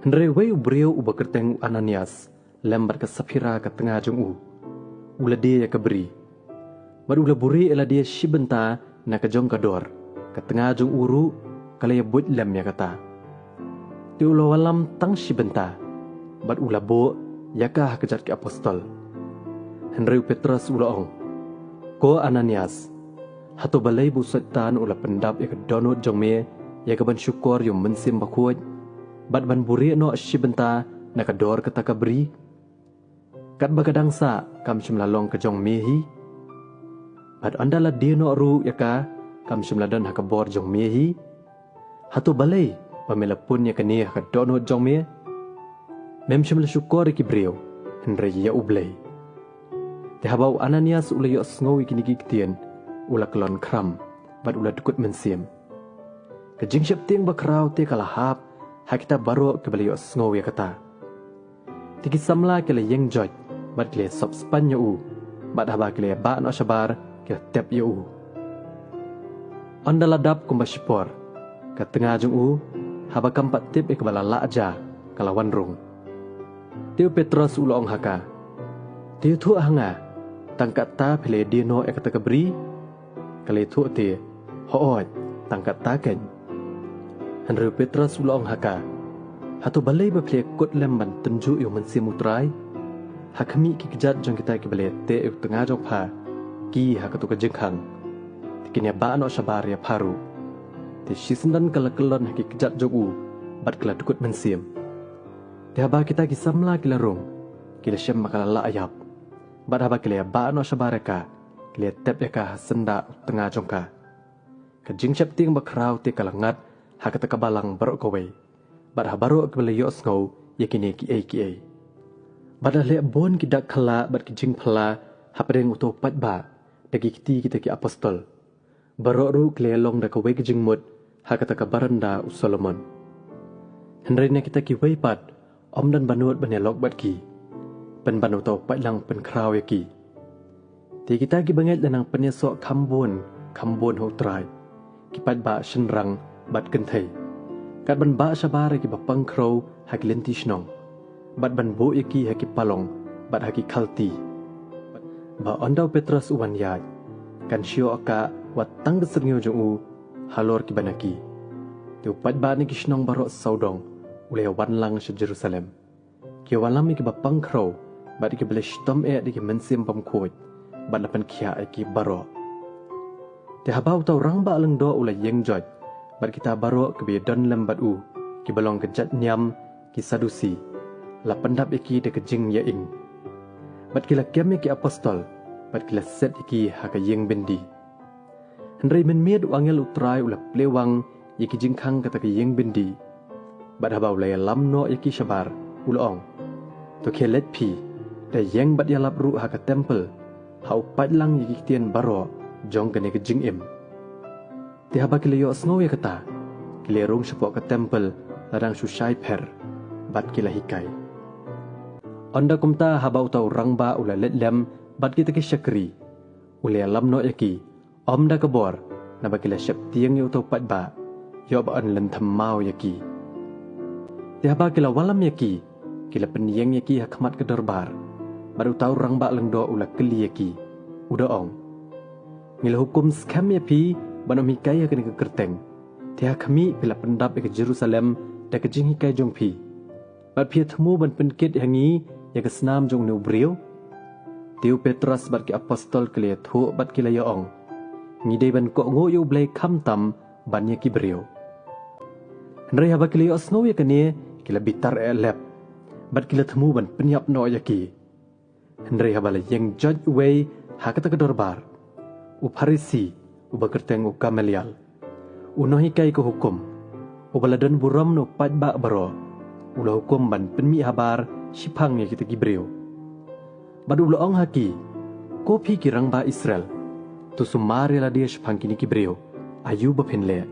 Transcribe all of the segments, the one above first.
Nreway ubrio ubakerteng Ananias lembat ke Safira ke tengah jong ula dia ke beri. Bad ula buri ela dia shibenta na ke jong kador ke tengah jong uru kala ya buat lem ya kata. Ti ula walam tang shibenta bad ula bo yakah kejat ke apostol. Henry Petrus ula ong. Ko Ananias hato balai bu setan ula pendap ya ke donut jong me ya ke ban syukur yung mensim bakuat. Bad ban buri no shibenta na ke dor kata ke beri. Kat bagadang sa kam shimlalong ke jong mehi. Bad andala dia no ru ya ka kam shimladan ha ke bor jong mehi. Hato balai pamela pun ya ke ni ha ke donut jong me. Mem shimla syukur ki brio Henry ya ublay. Tehabau Ananias ula yo sngowi kini gigtian ula kelon kram bad ula dukut mensim. Kejing syap tiang bakrau te kalahap ha kita baro ke bali yo sngowi kata. Tiki samla kele yeng joj bad kele sop span yo bad haba kele ba no shabar ke tep yo Andala dap kumba shipor ke tengah jung haba kampat tip ke bala la aja kalawan rung. Tiu Petrus ula ong haka. Tiu tu hanga tangkat ta pele dino kata kebri kali tu ti hoot tangkat ta ken. Henry Petrus ula ong haka. Hatu balai ba pele kot lemban tenju yo mensim utrai. Hakami ki kejat jong kita ki bale te tengah jong pha ki hakatu ke jengkhang. Tikinya ba no shabar ya paru. Ti sisendan kala kelon haki kejat jong bat kala dukut mensim. Tiaba kita ki samla kila rung kila syam makala la ayap. Bad haba kila ba no shabareka kila tep yaka senda tengah jongka. Kajing syap ting bakrau ti kalangat hakata kabalang barok kowe. Bad habaro kibala yos ngau yakini ki ai. Bad le bon kidak khala bad kijing phala hapadeng uto pat ba dagi kiti kita ki apostol. Barok ru kila long da kowe kijing mud hakata kabaranda Solomon. Henry na kita ki weipat om dan banut banelok bat ki. Pen banu tau pat lang pen kraw ya ki. Ti kita ki banget lanang penyesok kambon ho trai. Ki pat ba shenrang bat kentai. Kat ban ba shabare ki bapang kraw hak lenti shnong. Bat ban bo ya ki haki palong bat haki kalti. Ba ondau Petrus uwan yaj. Kan sio aka wat tang kesernyo jong halor ki banaki. Ti pat ba ni ki shnong barok saudong. Ulai wan lang se Jerusalem. Ki walam ki bapang kraw bat ki belish tom di ki mensim pamkoj bat lapan kia ki baro. Te habau tau rang ba leng do ulai yeng joj bat kita baro ke be don lem bat ki balong kejat nyam ki sadusi la pendap ki de kejing ya in. Bat kila kem ki apostol bat kila set ki ha ka yeng bendi. Henry men med wangel utrai ula plewang ki jingkhang kata ki yeng bendi. Bat habau laya lam no yaki shabar ulong. To kelet pi da yeng bat yalap ru ha ka temple hau pat lang yaki tien baro jong kene ke jing im. Ti haba kile yo sngow ya kata kile rung shapok ke temple ladang shushai per bat kila hikai. Onda kumta habau tau rangba ula let lem bat kita ke syakri ule lam no yaki om da kabor na ba kila syap tiang yo tau pat ba yo ba an lentam mau yaki. Tiaba kila walam yaki, kila penyeng yaki hakmat ke darbar. Baru tahu rang bak lengdo ula keli yaki. Udah ong. Ngila hukum skam yapi, banom hikai kena ke kerteng. Tiha kami bila pendap ke Jerusalem da ke jing hikai jong pi. Bat pia temu ban penkit hangi ya ke senam jong nu brio. Tiu Petrus bat ke apostol keli thu bat kila ya ong. Ngidai ban kok ngoyo blai kam tam ban yaki brio. Henry haba kila ya osnow ya kene kila bitar lep bat kila temu ban penyap no yaki. Henry haba la yeng judge way hakata ke dorbar u Farisi u bakerteng u Gamaliel u nohikai ke hukum u baladan buram no pat ba baro u la hukum ban penmi habar sipang ya kita gibreo badu la ong haki ko pi kirang ba Israel tu sumari la dia sipang kini gibreo ayu ba penle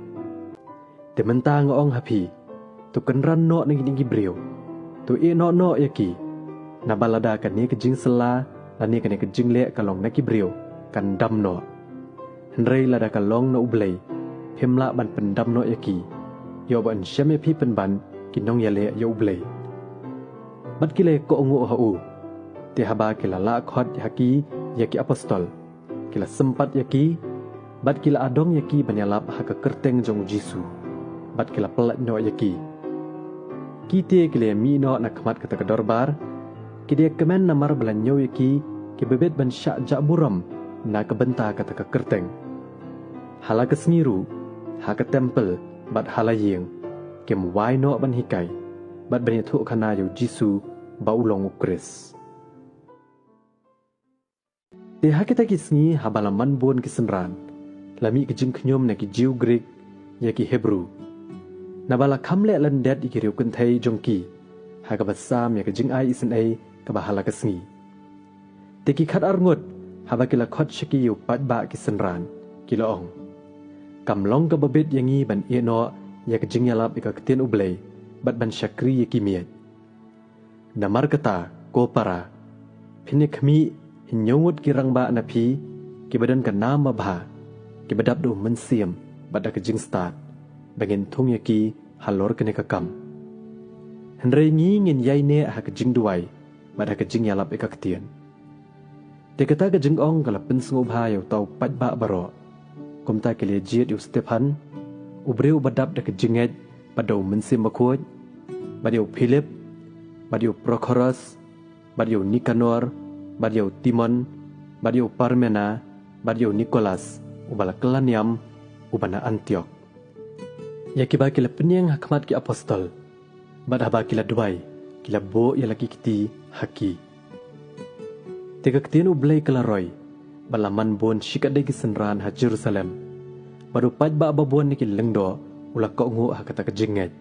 de mentang ong hapi tu kenran no ngi gibreo tu e no yaki na balada kan ni kejing sela la ni kan kejing le kalong na gibreo kan dam no Henry lada kalong no ublay, himla ban pendam no yaki. Yo ban syame pi penban, kinong yale ya ublei bat kile ko ungu hau te haba kila la khot yaki yaki apostol kila sempat yaki bat kila adong yaki banyalap haka kerteng jong Jisu bat kila pelat no yaki kite kile mi no nak khamat kata kedorbar kide kemen namar belanyo yaki ke bebet ban syak jak buram na kebenta kata ke kerteng hala ke sengiru ha ke tempel bat hala yeng kem wai no ban hikai bat ban thu khana yo Jisu ba ulong ukris te ha kita kisngi habalaman bon kisenran lami ke jing khnyom na ki jiu Greek ya ki Hebrew nabala khamle lan det ikiriu kun thai jongki ha ka basam ya ke jing ai isen ai ka bahala ka sngi te ki khat arngot haba kila khot shiki yu pat ba ki senran kila ong kam long ka babet yangi ban e no ya ke jing yalap ika ketien ublei bat ban syakri ki miet namar kata ko para phine khmi hinyongut ki rangba na phi ki badan ka nam ma bha ki badap du man siam bat ka jing start bagen thung yaki halor kene ka kam henrei ngi ngin yai ne ha ka jing duai bat ka jing yalap ika ketien te kata ka jing ong kala pen sngo bha yo tau pat ba baro kumta ke le jiet yu Stephan ubreu badap da ke jinget badau mensim bakhoj badiu Philip badiu Prochorus badiu Nikanor badiu Timon badiu Parmena badiu Nicholas ubala kelaniam ubana Antioch ya kiba kila penyang hakmat ki apostol badaba kila duai kila bo ya laki kiti haki tega ketinu blai kala roy balaman bon shikade ki senran ha Jerusalem baru pat ba babon ni ki lengdo ula ko ngu ha kata ke jinget